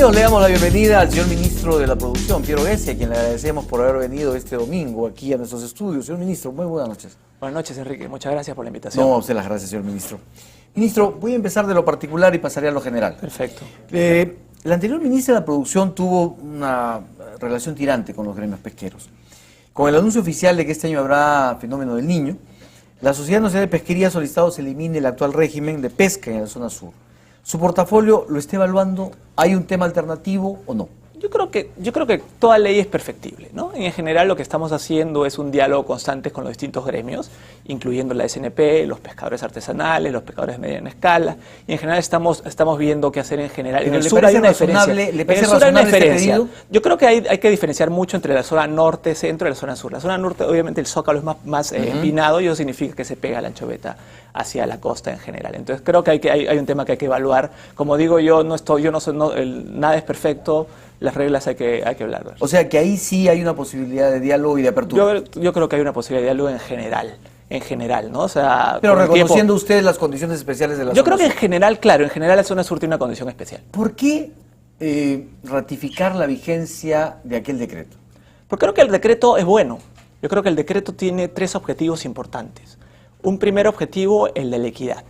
Bien, le damos la bienvenida al señor ministro de la Producción, Piero Gessi, a quien le agradecemos por haber venido este domingo aquí a nuestros estudios. Señor ministro, muy buenas noches. Buenas noches, Enrique. Muchas gracias por la invitación. No, a usted las gracias, señor ministro. Ministro, voy a empezar de lo particular y pasaré a lo general. Perfecto. La anterior ministra de la Producción tuvo una relación tirante con los gremios pesqueros. Con el anuncio oficial de que este año habrá fenómeno del Niño, la Sociedad Nacional de Pesquería ha solicitado se elimine el actual régimen de pesca en la zona sur. ¿Su portafolio lo está evaluando? ¿Hay un tema alternativo o no? Yo creo que toda ley es perfectible, ¿no? En general lo que estamos haciendo es un diálogo constante con los distintos gremios, incluyendo la SNP, los pescadores artesanales, los pescadores de mediana escala, y en general estamos viendo qué hacer en general. En el sur hay una diferencia. ¿Le parece razonable este pedido? Yo creo que hay que diferenciar mucho entre la zona norte, centro y la zona sur. La zona norte, obviamente, el zócalo es más empinado y eso significa que se pega la anchoveta hacia la costa en general. Entonces creo que hay un tema que hay que evaluar. Como digo, nada es perfecto. Las reglas hay que hablar. O sea que ahí sí hay una posibilidad de diálogo y de apertura. Yo creo que hay una posibilidad de diálogo en general, ¿no? O sea, pero reconociendo usted las condiciones especiales de la zona sur. Yo creo que en general, claro, en general la zona sur tiene una condición especial. ¿Por qué ratificar la vigencia de aquel decreto? Porque creo que el decreto es bueno. Yo creo que el decreto tiene tres objetivos importantes. Un primer objetivo, el de la equidad.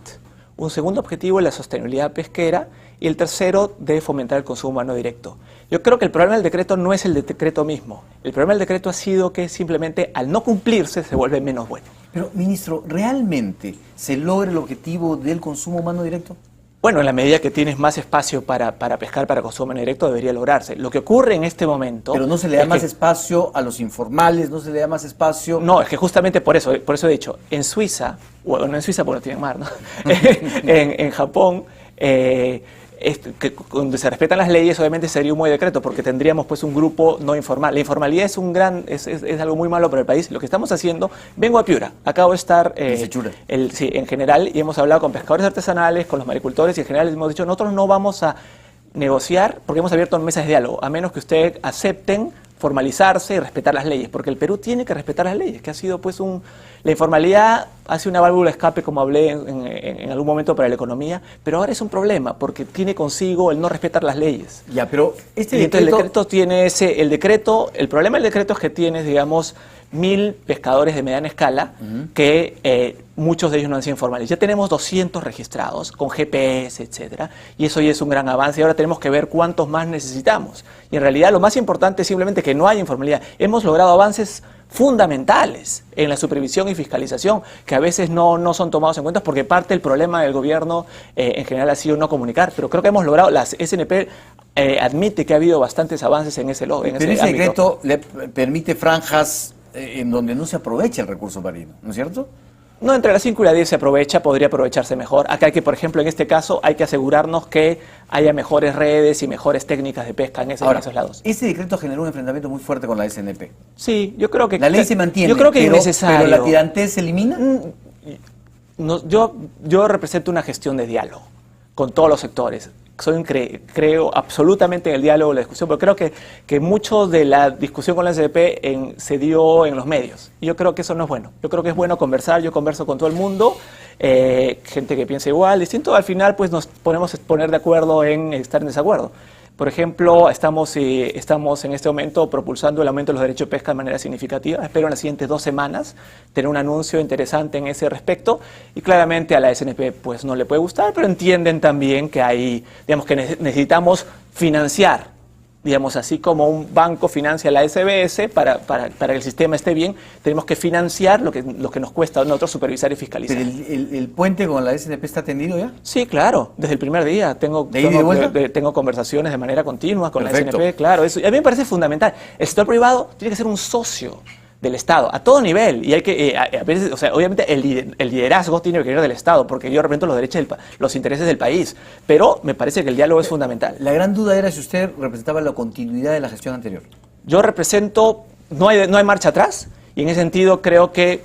Un segundo objetivo, la sostenibilidad pesquera. Y el tercero, de fomentar el consumo humano directo. Yo creo que el problema del decreto no es el decreto mismo. El problema del decreto ha sido que simplemente al no cumplirse se vuelve menos bueno. Pero, ministro, ¿realmente se logra el objetivo del consumo humano directo? Bueno, en la medida que tienes más espacio para pescar para consumo humano directo debería lograrse. Lo que ocurre en este momento... Pero no se le da más espacio a los informales, no se le da más espacio... No, es que justamente por eso he dicho, en Suiza, bueno, no en Suiza porque no tienen mar, ¿no? en Japón... donde se respetan las leyes, obviamente sería un buen decreto, porque tendríamos pues un grupo no informal. La informalidad es algo muy malo para el país. Lo que estamos haciendo, vengo a Piura, acabo de estar en general, y hemos hablado con pescadores artesanales, con los maricultores, y en general hemos dicho, nosotros no vamos a negociar, porque hemos abierto mesas de diálogo, a menos que ustedes acepten formalizarse y respetar las leyes, porque el Perú tiene que respetar las leyes, que ha sido pues la informalidad hace una válvula de escape, como hablé en algún momento, para la economía, pero ahora es un problema, porque tiene consigo el no respetar las leyes. Ya, pero el decreto tiene el problema del decreto es que tienes, digamos, 1000 pescadores de mediana escala, que muchos de ellos no han sido informales. Ya tenemos 200 registrados, con GPS, etcétera, y eso ya es un gran avance, y ahora tenemos que ver cuántos más necesitamos. Y en realidad lo más importante es simplemente que no haya informalidad. Hemos logrado avances fundamentales en la supervisión y fiscalización, que a veces no son tomados en cuenta, porque parte del problema del gobierno en general ha sido no comunicar, pero creo que hemos logrado, las SNP admite que ha habido bastantes avances en ese ámbito. Pero ese decreto le permite franjas en donde no se aprovecha el recurso marino, ¿no es cierto? No, entre las 5 y las 10 se aprovecha, podría aprovecharse mejor. Acá hay que, por ejemplo, en este caso, hay que asegurarnos que haya mejores redes y mejores técnicas de pesca en esos lados. Ese decreto generó un enfrentamiento muy fuerte con la SNP. Sí, yo creo que... La ley se mantiene, yo creo que pero, es necesario. ¿pero la tirantez se elimina? No, yo represento una gestión de diálogo con todos los sectores. Creo absolutamente en el diálogo, la discusión, pero creo que mucho de la discusión con la SNP se dio en los medios. Y yo creo que eso no es bueno. Yo creo que es bueno conversar, yo converso con todo el mundo, gente que piensa igual, distinto. Al final pues nos ponemos a poner de acuerdo en estar en desacuerdo. Por ejemplo, estamos en este momento propulsando el aumento de los derechos de pesca de manera significativa. Espero en las siguientes 2 semanas tener un anuncio interesante en ese respecto. Y claramente a la SNP pues no le puede gustar, pero entienden también que que necesitamos financiar. Digamos, así como un banco financia la SBS para que el sistema esté bien, tenemos que financiar lo que nos cuesta a nosotros supervisar y fiscalizar. ¿Pero el puente con la SNP está tendido ya? Sí, claro, desde el primer día. Tengo conversaciones de manera continua con Perfecto. la SNP, claro. Eso, y a mí me parece fundamental. El sector privado tiene que ser un socio del Estado, a todo nivel, y hay que, a veces, o sea, obviamente el liderazgo tiene que venir del Estado, porque yo represento los intereses del país, pero me parece que el diálogo es fundamental. La gran duda era si usted representaba la continuidad de la gestión anterior. Yo represento, no hay marcha atrás, y en ese sentido creo que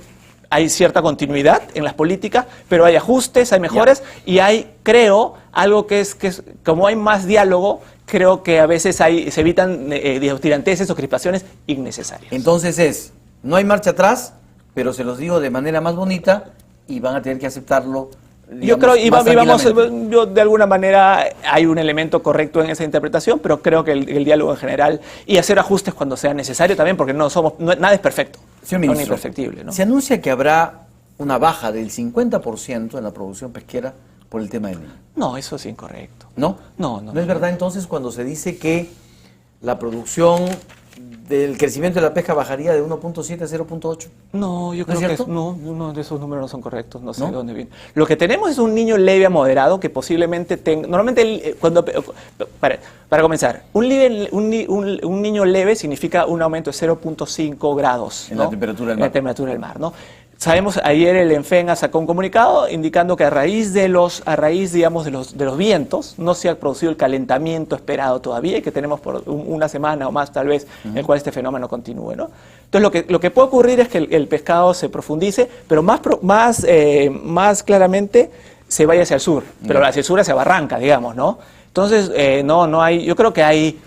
hay cierta continuidad en las políticas, pero hay ajustes, hay mejoras, y hay, creo, algo que es como hay más diálogo, creo que a veces se evitan tiranteses o crispaciones innecesarias. Entonces no hay marcha atrás, pero se los digo de manera más bonita y van a tener que aceptarlo Yo creo, más íbamos, tranquilamente. yo de alguna manera hay un elemento correcto en esa interpretación, pero creo que el diálogo en general y hacer ajustes cuando sea necesario también, porque nada es perfecto, Señor no es ministro, imperfectible, ¿no? se anuncia que habrá una baja del 50% en la producción pesquera por el tema del niño. No, eso es incorrecto. ¿No? No. ¿No es verdad entonces cuando se dice que la producción del crecimiento de la pesca bajaría de 1.7 a 0.8? No, yo ¿No es creo que cierto? no, de esos números no son correctos, no sé ¿No? de dónde viene. Lo que tenemos es un niño leve a moderado que posiblemente tenga, normalmente para comenzar, un niño leve significa un aumento de 0.5 grados, En ¿no? la temperatura del En mar. la temperatura del mar, ¿no? Sabemos, ayer el ENFENA sacó un comunicado indicando que a raíz, digamos, de los vientos no se ha producido el calentamiento esperado todavía y que tenemos por una semana o más tal vez en el cual este fenómeno continúe, ¿no? Entonces lo que puede ocurrir es que el pescado se profundice, pero más claramente se vaya hacia el sur, pero hacia el sur, hacia Barranca, digamos, ¿no? Entonces, no hay, yo creo que hay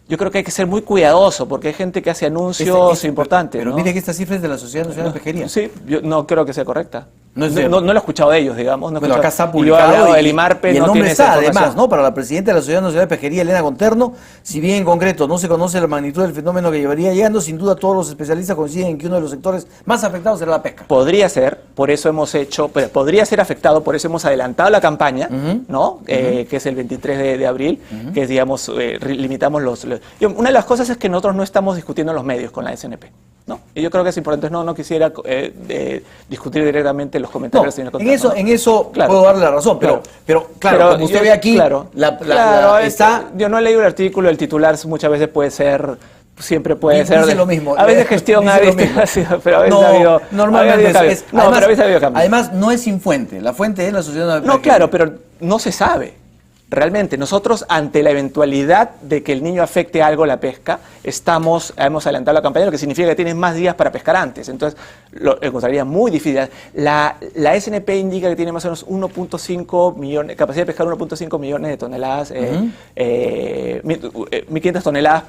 que ser muy cuidadoso porque hay gente que hace anuncios importantes. Pero ¿no? mire que esta cifra es de la Sociedad Nacional de Pesquería. Sí, yo no creo que sea correcta. No es no, cierto. no lo he escuchado de ellos, digamos. No he Bueno, escuchado. acá está Y yo he publicado hablado del IMARPE, y el no nombre tiene esa está, además, información. ¿no? Para la presidenta de la Sociedad Nacional de Pesquería, Elena Conterno, si bien en concreto no se conoce la magnitud del fenómeno que llevaría llegando, sin duda todos los especialistas coinciden en que uno de los sectores más afectados será la pesca. Podría ser, por eso podría ser afectado, por eso hemos adelantado la campaña, ¿no? Que es el 23 de abril, que es, digamos, limitamos una de las cosas es que nosotros no estamos discutiendo en los medios con la SNP, ¿no? Y yo creo que es importante, no quisiera discutir directamente los comentarios del señor Conterno, ¿no? En eso Claro. puedo darle la razón, pero claro, como usted ve aquí, está... Yo no he leído el artículo, el titular muchas veces puede ser... Siempre puede Dice ser. lo mismo. A veces gestión Dice ha lo visto, mismo. pero a veces No, ha habido. normalmente cambios. es- No, además- pero a veces ha habido cambios. Además, no es sin fuente. La fuente es la Sociedad Nacional de No, Pesquería. claro, pero no se sabe. Realmente, nosotros, ante la eventualidad de que el niño afecte algo la pesca, hemos adelantado la campaña, lo que significa que tienes más días para pescar antes. Entonces, lo encontraría muy difícil. La SNP indica que tiene más o menos 1.5 millones, capacidad de pescar 1.5 millones de toneladas, 1.500 toneladas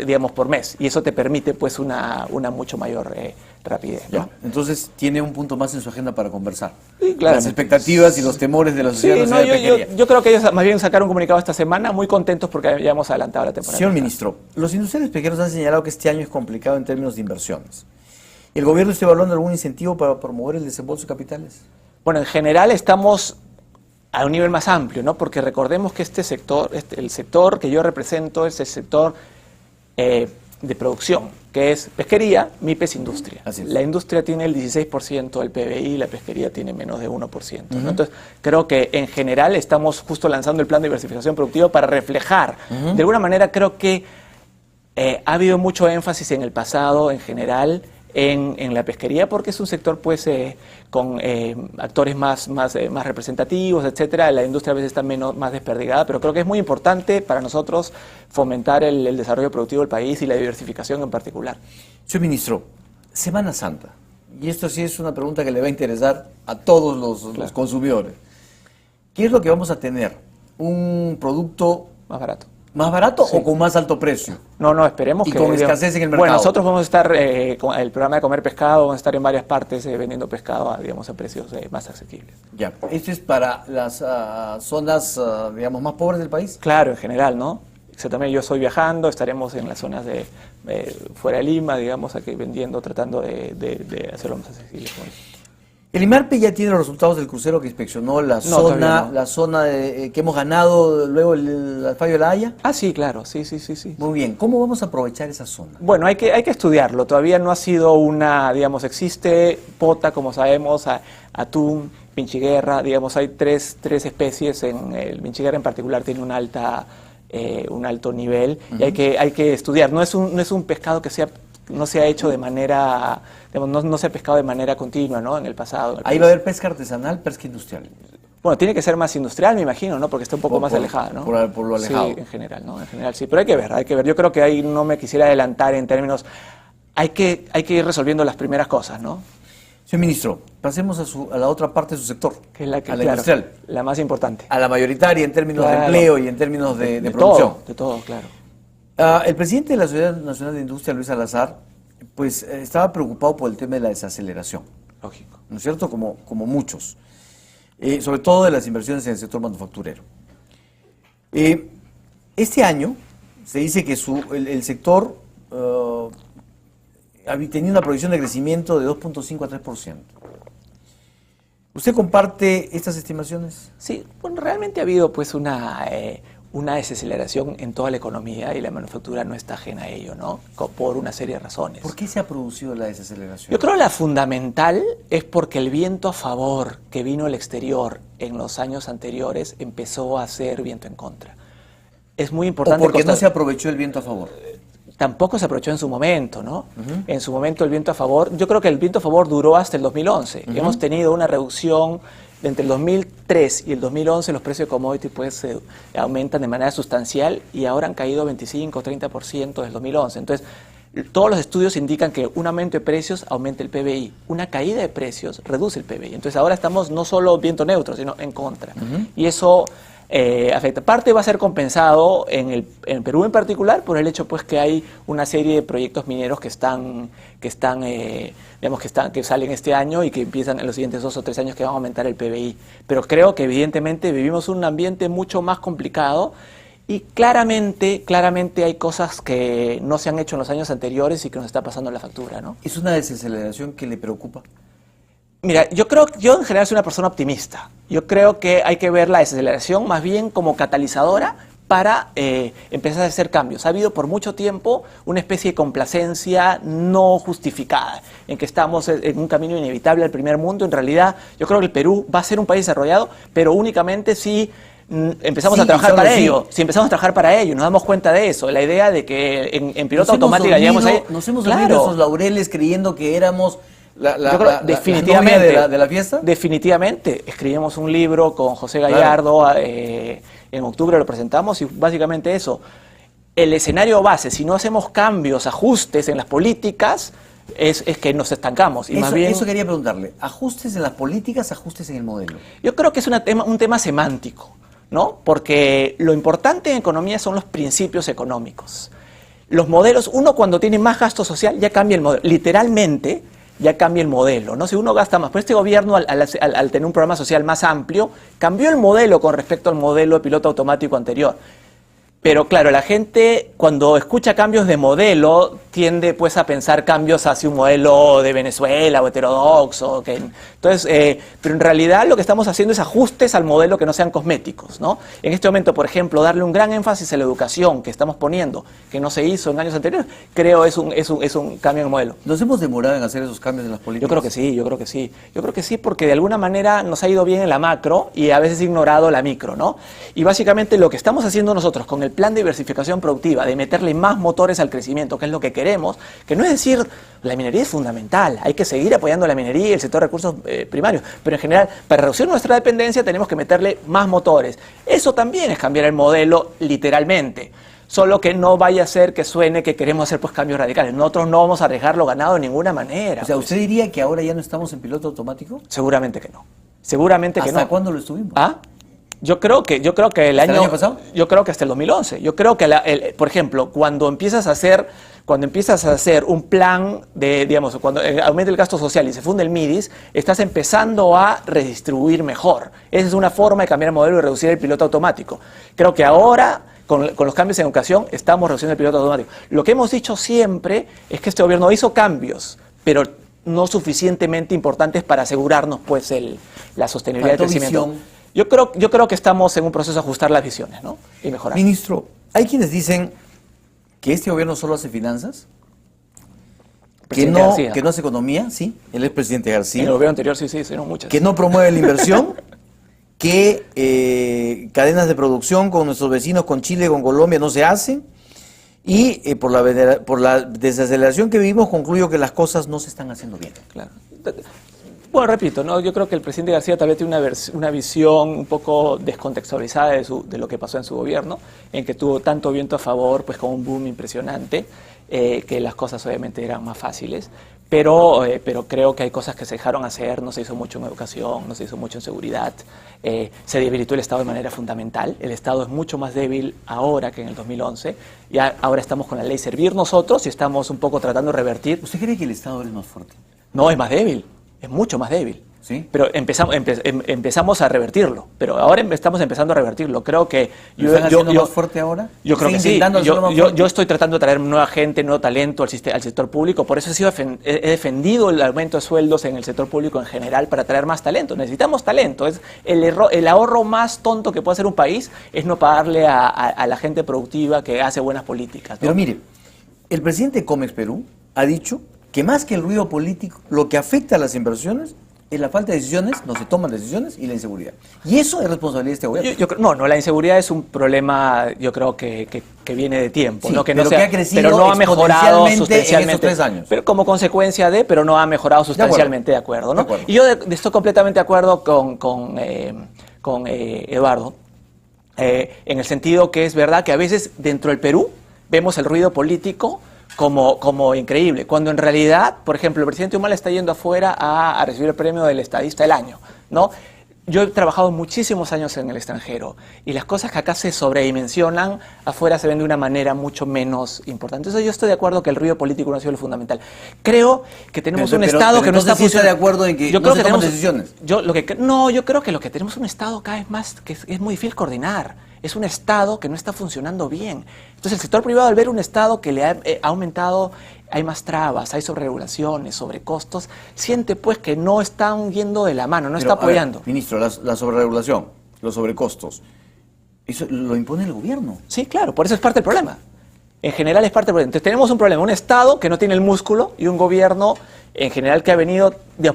digamos, por mes. Y eso te permite, pues, una mucho mayor rapidez, ¿no? Ya. Entonces, tiene un punto más en su agenda para conversar. Sí, claro. Las expectativas y los temores de la Sociedad Sí, Nacional de Pesquería. yo creo que ellos más bien sacaron un comunicado esta semana muy contentos porque ya hemos adelantado la temporada. Señor ministro, los industriales pesqueros han señalado que este año es complicado en términos de inversiones. ¿El gobierno está evaluando algún incentivo para promover el desembolso de capitales? Bueno, en general estamos a un nivel más amplio, ¿no? Porque recordemos que el sector que yo represento es el sector de producción, que es pesquería, MIPES, industria. Así es. La industria tiene el 16% del PBI, la pesquería tiene menos de 1%. ¿no? Entonces, creo que en general estamos justo lanzando el plan de diversificación productiva para reflejar. De alguna manera, creo que ha habido mucho énfasis en el pasado, en general, en la pesquería, porque es un sector pues con actores más representativos, etcétera. La industria a veces está más desperdigada, pero creo que es muy importante para nosotros fomentar el desarrollo productivo del país y la diversificación en particular. Señor ministro, Semana Santa, y esto sí es una pregunta que le va a interesar a todos los consumidores. ¿Qué es lo que vamos a tener? ¿Un producto Más barato. más barato o con más alto precio? No, esperemos Y que... con escasez en el mercado. Bueno, nosotros vamos a estar con el programa de Comer Pescado, vamos a estar en varias partes vendiendo pescado digamos, a precios más asequibles. Ya, ¿esto es para las zonas, digamos, más pobres del país? Claro, en general, ¿no? También yo estoy viajando, estaremos en las zonas de fuera de Lima, digamos, aquí vendiendo, tratando de hacerlo más accesible. El IMARPE ya tiene los resultados del crucero que inspeccionó la todavía no. zona que hemos ganado luego el fallo de la Haya. Ah, sí, claro, sí. Muy bien, ¿cómo vamos a aprovechar esa zona? Bueno, hay que estudiarlo. Todavía no ha sido digamos, existe pota, como sabemos, atún, pinchiguerra, digamos, hay tres especies. El pinchiguerra en particular tiene un alto nivel y hay que estudiar. No es un pescado que no se ha hecho de manera, digamos, no se ha pescado de manera continua, ¿no? En el pasado. Ahí va a haber pesca artesanal, pesca industrial. Bueno, tiene que ser más industrial, me imagino, ¿no? Porque está un poco más alejada, ¿no? Por lo alejado. Sí, en general, ¿no? En general, sí. Pero hay que ver. Yo creo que ahí no me quisiera adelantar en términos... Hay que ir resolviendo las primeras cosas, ¿no? Señor ministro, pasemos a la otra parte de su sector, Que es la a la claro, industrial. la más importante. A la mayoritaria en términos de Claro. empleo y en términos de producción. De todo, claro. El presidente de la Sociedad Nacional de Industria, Luis Salazar, pues estaba preocupado por el tema de la desaceleración. Lógico. ¿no es cierto? Como muchos, sobre todo de las inversiones en el sector manufacturero. Este año se dice que el sector tenía una proyección de crecimiento de 2.5 a 3%. ¿Usted comparte estas estimaciones? Sí, bueno, realmente ha habido pues una desaceleración en toda la economía y la manufactura no está ajena a ello, ¿no? Por una serie de razones. ¿Por qué se ha producido la desaceleración? Yo creo que la fundamental es porque el viento a favor que vino del exterior en los años anteriores empezó a ser viento en contra. Es muy importante. ¿O porque no se aprovechó el viento a favor? Tampoco se aprovechó en su momento, ¿no? En su momento el viento a favor, yo creo que el viento a favor duró hasta el 2011. Hemos tenido una reducción entre el 2003 y el 2011, los precios de commodity pues aumentan de manera sustancial y ahora han caído 25 o 30% desde el 2011. Entonces, todos los estudios indican que un aumento de precios aumenta el PBI, una caída de precios reduce el PBI. Entonces, ahora estamos no solo viento neutro, sino en contra. Y eso afecta. Parte va a ser compensado en Perú en particular por el hecho pues que hay una serie de proyectos mineros que salen este año y que empiezan en los siguientes 2 o 3 años que van a aumentar el PBI. Pero creo que evidentemente vivimos un ambiente mucho más complicado y claramente hay cosas que no se han hecho en los años anteriores y que nos está pasando en la factura, ¿no? ¿Es una desaceleración que le preocupa? Mira, yo en general soy una persona optimista. Yo creo que hay que ver la desaceleración más bien como catalizadora para empezar a hacer cambios. Ha habido por mucho tiempo una especie de complacencia no justificada, en que estamos en un camino inevitable al primer mundo. En realidad, yo creo que el Perú va a ser un país desarrollado, pero únicamente si empezamos a trabajar para ello. Si empezamos a trabajar para ello, nos damos cuenta de eso. La idea de que en piloto automático llegamos ahí. Nos hemos olvidado esos laureles creyendo que éramos definitivamente, la novia de la fiesta. Definitivamente. Escribimos un libro con José Gallardo, en octubre lo presentamos y básicamente eso. El escenario base, si no hacemos cambios, ajustes en las políticas, es que nos estancamos. Y más bien, eso quería preguntarle. ¿Ajustes en las políticas, ajustes en el modelo? Yo creo que es un tema semántico, ¿no? Porque lo importante en economía son los principios económicos. Los modelos, uno cuando tiene más gasto social ya cambia el modelo. Literalmente ya cambia el modelo, ¿no? Si uno gasta más, pues este gobierno al tener un programa social más amplio, cambió el modelo con respecto al modelo de piloto automático anterior. Pero claro, la gente cuando escucha cambios de modelo tiende pues a pensar cambios hacia un modelo de Venezuela o heterodoxo. Entonces, pero en realidad lo que estamos haciendo es ajustes al modelo que no sean cosméticos, ¿no? En este momento, por ejemplo, darle un gran énfasis a la educación que estamos poniendo, que no se hizo en años anteriores, creo es un cambio en el modelo. ¿Nos hemos demorado en hacer esos cambios en las políticas? Yo creo que sí, porque de alguna manera nos ha ido bien en la macro y a veces ignorado la micro, ¿no? Y básicamente lo que estamos haciendo nosotros con el plan de diversificación productiva, de meterle más motores al crecimiento, que es lo que queremos, que no es decir, la minería es fundamental, hay que seguir apoyando la minería y el sector de recursos primarios, pero en general, para reducir nuestra dependencia tenemos que meterle más motores. Eso también es cambiar el modelo literalmente. Solo que no vaya a ser que suene que queremos hacer pues cambios radicales. Nosotros no vamos a arriesgar lo ganado de ninguna manera. O sea, pues. ¿usted diría que ahora ya no estamos en piloto automático? Seguramente que no. Seguramente que no. ¿Hasta cuándo lo estuvimos? Yo creo que el año pasado. Yo creo que hasta el 2011. Yo creo que por ejemplo, cuando empiezas a hacer un plan de, digamos, cuando aumenta el gasto social y se funde el MIDIS, estás empezando a redistribuir mejor. Esa es una forma de cambiar el modelo y reducir el piloto automático. Creo que ahora con los cambios en educación estamos reduciendo el piloto automático. Lo que hemos dicho siempre es que este gobierno hizo cambios, pero no suficientemente importantes para asegurarnos pues la sostenibilidad del crecimiento. Visión. Yo creo que estamos en un proceso de ajustar las visiones, ¿no? Y mejorar. Ministro, hay quienes dicen que este gobierno solo hace finanzas, que no hace economía, sí, él es presidente García. En el gobierno anterior sí, hicieron muchas. Que no promueve la inversión, que cadenas de producción con nuestros vecinos, con Chile, con Colombia, no se hacen, y por la desaceleración que vivimos concluyo que las cosas no se están haciendo bien. Claro. Bueno, repito, ¿no? Yo creo que el presidente García tal vez tiene una visión un poco descontextualizada de lo que pasó en su gobierno, en que tuvo tanto viento a favor, pues con un boom impresionante, que las cosas obviamente eran más fáciles, pero creo que hay cosas que se dejaron hacer, no se hizo mucho en educación, no se hizo mucho en seguridad, se debilitó el Estado de manera fundamental, el Estado es mucho más débil ahora que en el 2011, ya ahora estamos con la ley Servir nosotros y estamos un poco tratando de revertir. ¿Usted cree que el Estado es más fuerte? No, es más débil. es mucho más débil. ¿Sí? Pero empezamos a revertirlo, pero ahora estamos empezando a revertirlo. Creo que ¿Lo están haciendo más fuerte ahora? Yo creo que sí. Yo estoy tratando de traer nueva gente, nuevo talento al sector público. Por eso he defendido el aumento de sueldos en el sector público en general para traer más talento. Necesitamos talento. Es el ahorro más tonto que puede hacer un país es no pagarle a la gente productiva que hace buenas políticas, ¿no? Pero mire, el presidente de Comex Perú ha dicho que más que el ruido político, lo que afecta a las inversiones es la falta de decisiones, no se toman decisiones, y la inseguridad. Y eso es responsabilidad de este gobierno. No, la inseguridad es un problema, yo creo que viene de tiempo, sí, ¿no? Que ha crecido pero no ha mejorado sustancialmente en estos 3 años. Pero como consecuencia pero no ha mejorado sustancialmente, de acuerdo, ¿no? Y yo estoy completamente de acuerdo con Eduardo, en el sentido que es verdad que a veces dentro del Perú vemos el ruido político como increíble, cuando en realidad, por ejemplo, el presidente Humala está yendo afuera a recibir el premio del estadista del año, ¿no? Yo he trabajado muchísimos años en el extranjero y las cosas que acá se sobredimensionan, afuera se ven de una manera mucho menos importante. Entonces yo estoy de acuerdo que el ruido político no ha sido lo fundamental. Creo que tenemos un Estado que no está funcionando. ¿Está de acuerdo en que no se toman decisiones? Yo creo que lo que tenemos es un Estado cada vez más que es muy difícil coordinar. Es un Estado que no está funcionando bien. Entonces el sector privado, al ver un Estado que le ha aumentado, hay más trabas, hay sobreregulaciones, sobrecostos, siente pues que no están yendo de la mano, no está apoyando. Ministro, la sobreregulación, los sobrecostos, eso lo impone el gobierno. Sí, claro, por eso es parte del problema. En general es parte del problema. Entonces tenemos un problema, un Estado que no tiene el músculo y un gobierno en general que ha venido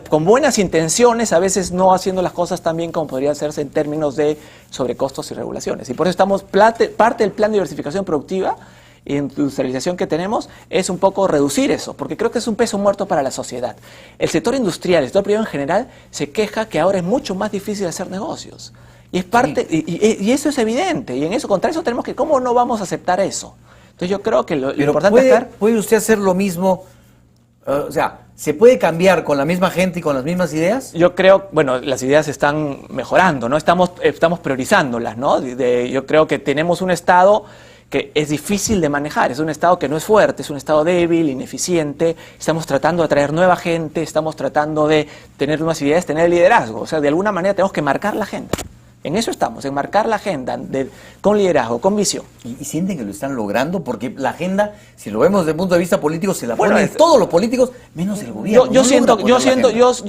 con buenas intenciones, a veces no haciendo las cosas tan bien como podría hacerse en términos de sobrecostos y regulaciones. Y por eso estamos, parte del plan de diversificación productiva e industrialización que tenemos es un poco reducir eso, porque creo que es un peso muerto para la sociedad. El sector industrial, el sector privado en general, se queja que ahora es mucho más difícil hacer negocios. Y es parte, y eso es evidente, y en eso, contra eso tenemos que, ¿cómo no vamos a aceptar eso? Entonces yo creo que lo importante es ¿puede usted hacer lo mismo? O sea, ¿se puede cambiar con la misma gente y con las mismas ideas? Yo creo, bueno, las ideas están mejorando, ¿no? Estamos priorizándolas, ¿no? Yo creo que tenemos un Estado que es difícil de manejar, es un Estado que no es fuerte, es un Estado débil, ineficiente, estamos tratando de atraer nueva gente, estamos tratando de tener nuevas ideas, tener liderazgo, o sea, de alguna manera tenemos que marcar la agenda. En eso estamos, en marcar la agenda con liderazgo, con visión. ¿Y sienten que lo están logrando? Porque la agenda, si lo vemos desde el punto de vista político, se la ponen todos los políticos, menos el gobierno. Yo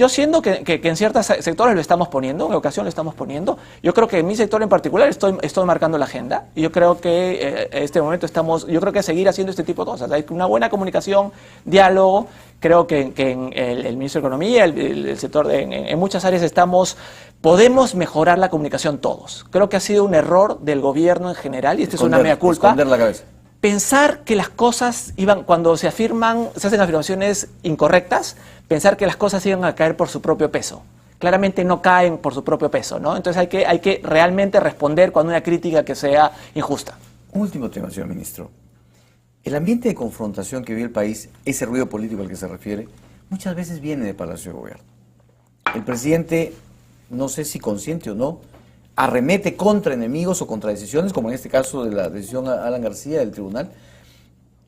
siento que en ciertos sectores lo estamos poniendo, en ocasión lo estamos poniendo. Yo creo que en mi sector en particular estoy marcando la agenda. Y yo creo que en este momento yo creo que seguir haciendo este tipo de cosas. Hay una buena comunicación, diálogo. Creo que en el Ministro de Economía, el sector, en muchas áreas podemos mejorar la comunicación todos. Creo que ha sido un error del gobierno en general, y esta es una mea culpa. Esconder la cabeza. Pensar que las cosas cuando se hacen afirmaciones incorrectas, pensar que las cosas iban a caer por su propio peso. Claramente no caen por su propio peso, ¿no? Entonces hay que realmente responder cuando una crítica que sea injusta. Un último tema, señor ministro. El ambiente de confrontación que vive el país, ese ruido político al que se refiere, muchas veces viene de Palacio de Gobierno. El presidente, no sé si consciente o no, arremete contra enemigos o contra decisiones, como en este caso de la decisión a Alan García del tribunal,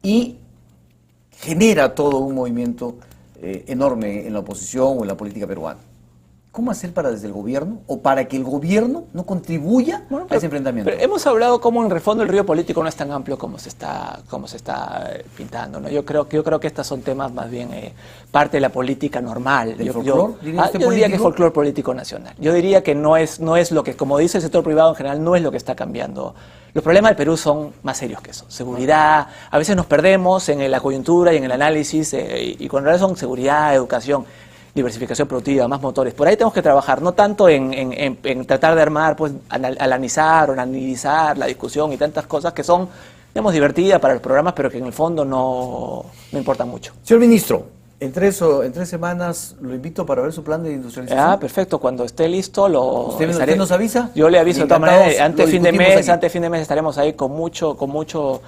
y genera todo un movimiento enorme en la oposición o en la política peruana. ¿Cómo hacer para desde el gobierno o para que el gobierno no contribuya a ese enfrentamiento? Pero hemos hablado cómo en el fondo el río político no es tan amplio como se está pintando, ¿no? Yo creo que estos son temas más bien parte de la política normal. ¿Del folclore? Yo diría que es folclore político nacional. Yo diría que no es lo que, como dice el sector privado en general, no es lo que está cambiando. Los problemas del Perú son más serios que eso. Seguridad, a veces nos perdemos en la coyuntura y en el análisis, y cuando en realidad son seguridad, educación, diversificación productiva, más motores. Por ahí tenemos que trabajar, no tanto en tratar de armar, pues, analizar o analizar la discusión y tantas cosas que son, digamos, divertidas para los programas, pero que en el fondo no importan mucho. Señor ministro, en 3 semanas lo invito para ver su plan de industrialización. Perfecto, cuando esté listo ¿Usted nos avisa? Yo le aviso de todas maneras, antes de fin de mes estaremos ahí con mucho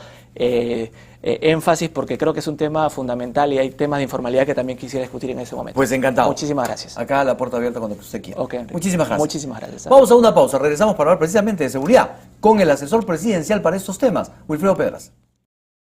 énfasis, porque creo que es un tema fundamental y hay temas de informalidad que también quisiera discutir en ese momento. Pues encantado. Muchísimas gracias. Acá la puerta abierta cuando usted quiera. Okay. Muchísimas gracias. Muchísimas gracias. Vamos a una pausa, regresamos para hablar precisamente de seguridad con el asesor presidencial para estos temas, Wilfredo Pedras.